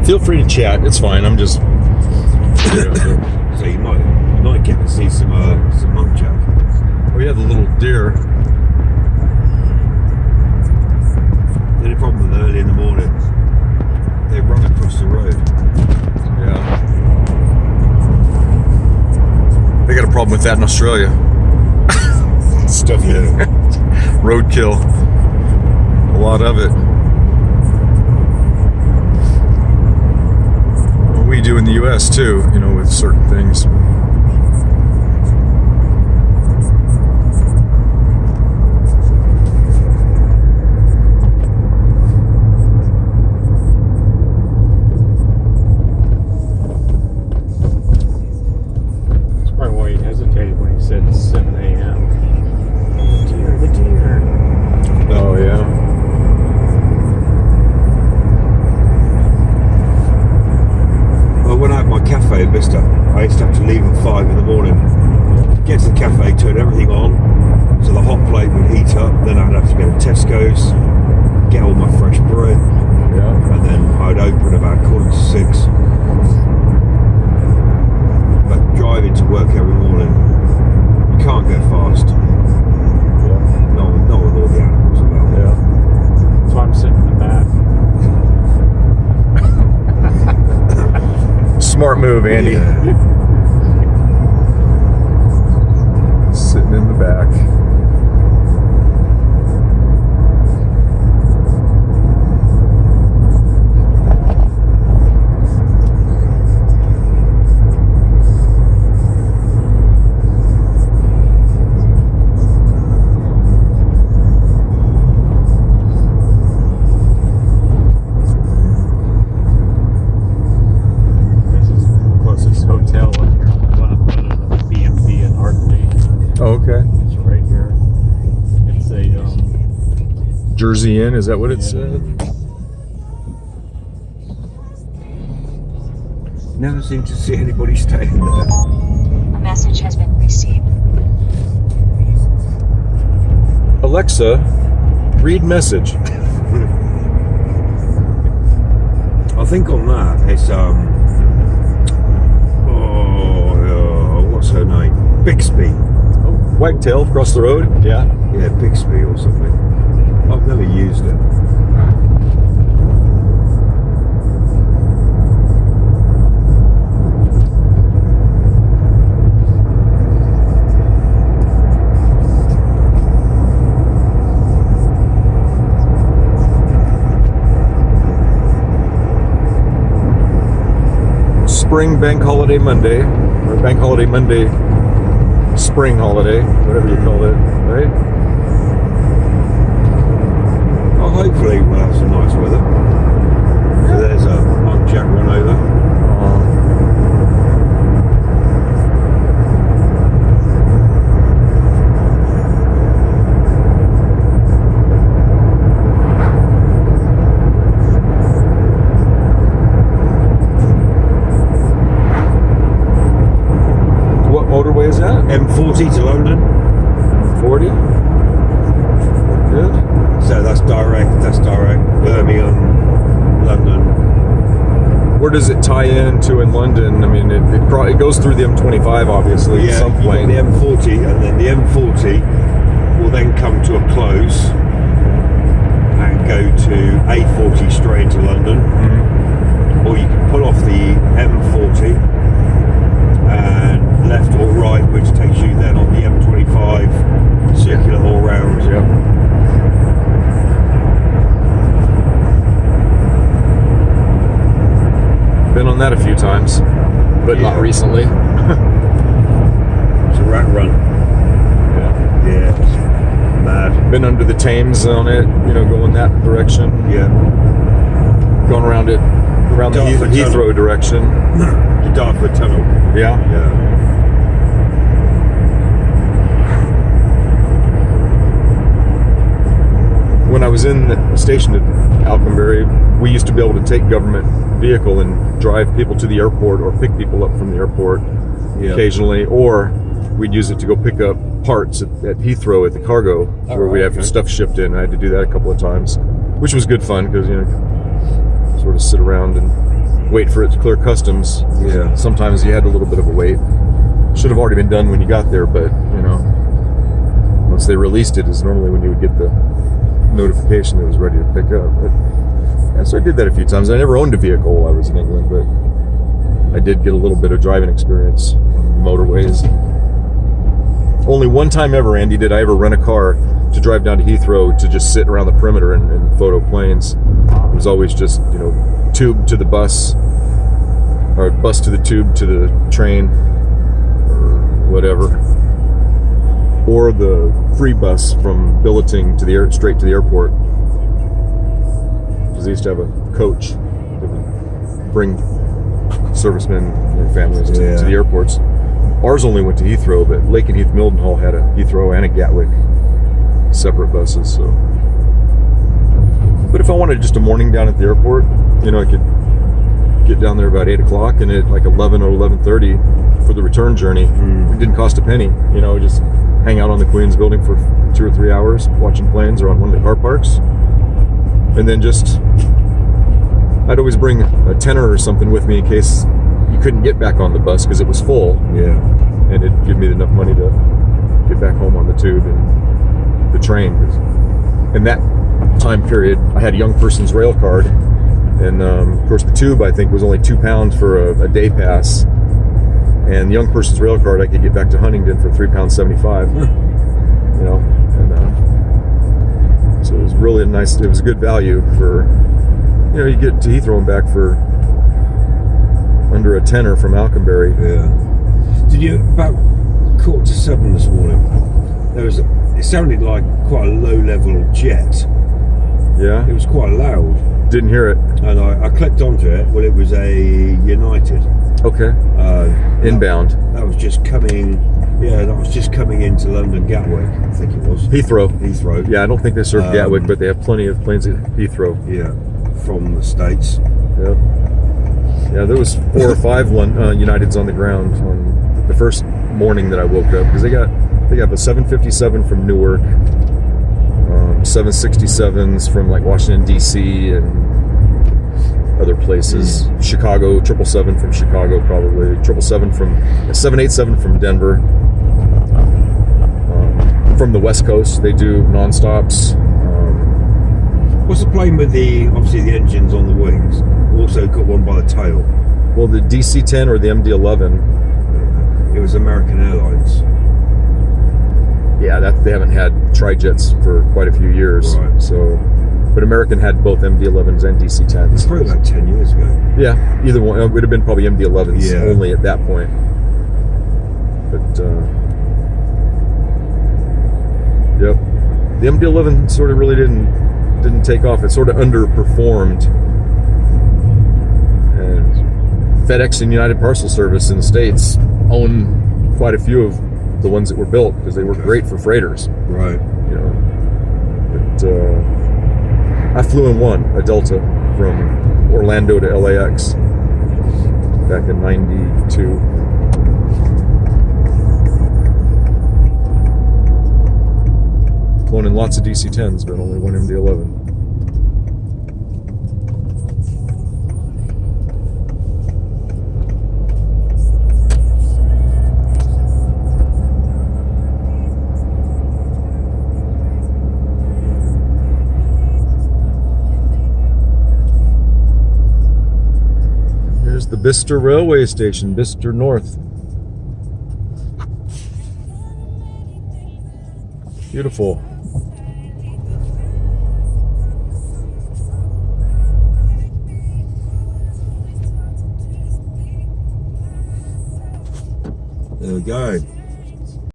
Feel free to chat. It's fine. I'm just. So you might get to see some muntjac. Oh yeah, the little deer. The only problem with early in the morning, they run across the road. Yeah. They got a problem with that in Australia. Stuff roadkill. A lot of it. Well, we do in the U.S. too, with certain things. Bicester. I used to have to leave at 5 in the morning, get to the cafe, turn everything on so the hot plate would heat up, then I'd have to go to Tesco's, get all my fresh bread, and then I'd open about 5:45. But driving to work every morning, you can't go fast. Not with all the animals about. That's why I'm sitting in the back. Smart move, Andy. Yeah. Sitting in the back. Jersey Inn, is that what it said? Never seem to see anybody staying there. A message has been received. Alexa, read message. I think on that it's what's her name? Bixby. Oh, Wagtail across the road. Yeah. Yeah, Bixby or something. I've never used it. Spring Bank Holiday Monday, or Bank Holiday Monday Spring Holiday, whatever you call it, right? Hopefully we'll have some nice weather. So there's a muntjac run over. What motorway is that? M40 to London. 40? Good. So that's direct. Birmingham, London. Where does it tie in to in London? I mean, it goes through the M25, obviously, at some point. The M40, and then the M40 will then come to a close and go to A40 straight into London. Mm-hmm. Or you can pull off the M40 and left or right, which takes you then on the M25 circular all round. Yep. Been on that a few times, but not recently. It's a rat run. Yeah, it's mad. Been under the Thames on it, going that direction. Yeah. Going around the Heathrow direction. The Dartford Tunnel. Yeah. Yeah. When I was stationed at Alconbury, we used to be able to take government vehicle and drive people to the airport or pick people up from the airport occasionally, or we'd use it to go pick up parts at Heathrow at the cargo where we'd have stuff shipped in. I had to do that a couple of times, which was good fun because sort of sit around and wait for it to clear customs. Yeah. Sometimes you had a little bit of a wait. Should have already been done when you got there, but once they released it is normally when you would get the notification that it was ready to pick up. But, yeah, so I did that a few times. I never owned a vehicle while I was in England, but I did get a little bit of driving experience on motorways. Only one time ever, Andy, did I ever rent a car to drive down to Heathrow to just sit around the perimeter and photo planes. It was always just, tube to the bus, or bus to the tube to the train, or whatever. Or the free bus from Billeting to straight to the airport. Because they used to have a coach that would bring servicemen and their families to the airports. Ours only went to Heathrow, but Lake and Heath Mildenhall had a Heathrow and a Gatwick separate buses. So, but if I wanted just a morning down at the airport, I could get down there about 8 o'clock, and at like 11 or 11:30 for the return journey. It didn't cost a penny. Just hang out on the Queen's Building for 2 or 3 hours watching planes or on one of the car parks, and then I'd always bring a tenner or something with me in case you couldn't get back on the bus because it was full. Yeah. And it'd give me enough money to get back home on the tube and the train. In that time period, I had a young person's rail card, and of course the tube I think was only £2 for a day pass, and the young person's rail card I could get back to Huntingdon for £3.75. So it was really it was a good value for, you get to Heathrow and back for under a tenner from Alconbury. Yeah. Did you, about 6:45 this morning, it sounded like quite a low-level jet. Yeah? It was quite loud. Didn't hear it. And I clicked onto it. Well, it was a United. Okay. Inbound. That was just coming into London Gatwick, I think it was. Heathrow. Yeah, I don't think they serve Gatwick, but they have plenty of planes at Heathrow. Yeah, from the States. Yep. Yeah, there was 4 or 5 Uniteds on the ground on the first morning that I woke up, because they have a 757 from Newark, 767s from like Washington D.C. and other places. Chicago, 777 from Chicago, probably 787 from Denver. From the West Coast, they do non-stops. What's the plane with obviously the engines on the wings? Also got one by the tail. Well, the DC-10 or the MD-11. It was American Airlines. Yeah, they haven't had tri-jets for quite a few years. Right. So, but American had both MD-11s and DC-10s. It's probably about 10 years ago. Yeah, either one. It would have been probably MD-11s only at that point. But, yep. The MD-11 sort of really didn't take off. It sort of underperformed. And FedEx and United Parcel Service in the States own quite a few of the ones that were built because they were great for freighters. Right. But I flew in one, a Delta, from Orlando to LAX back in '92. Flown in lots of DC-10s, but only one MD-11. Here's the Bicester railway station, Bicester North. Beautiful. There we go.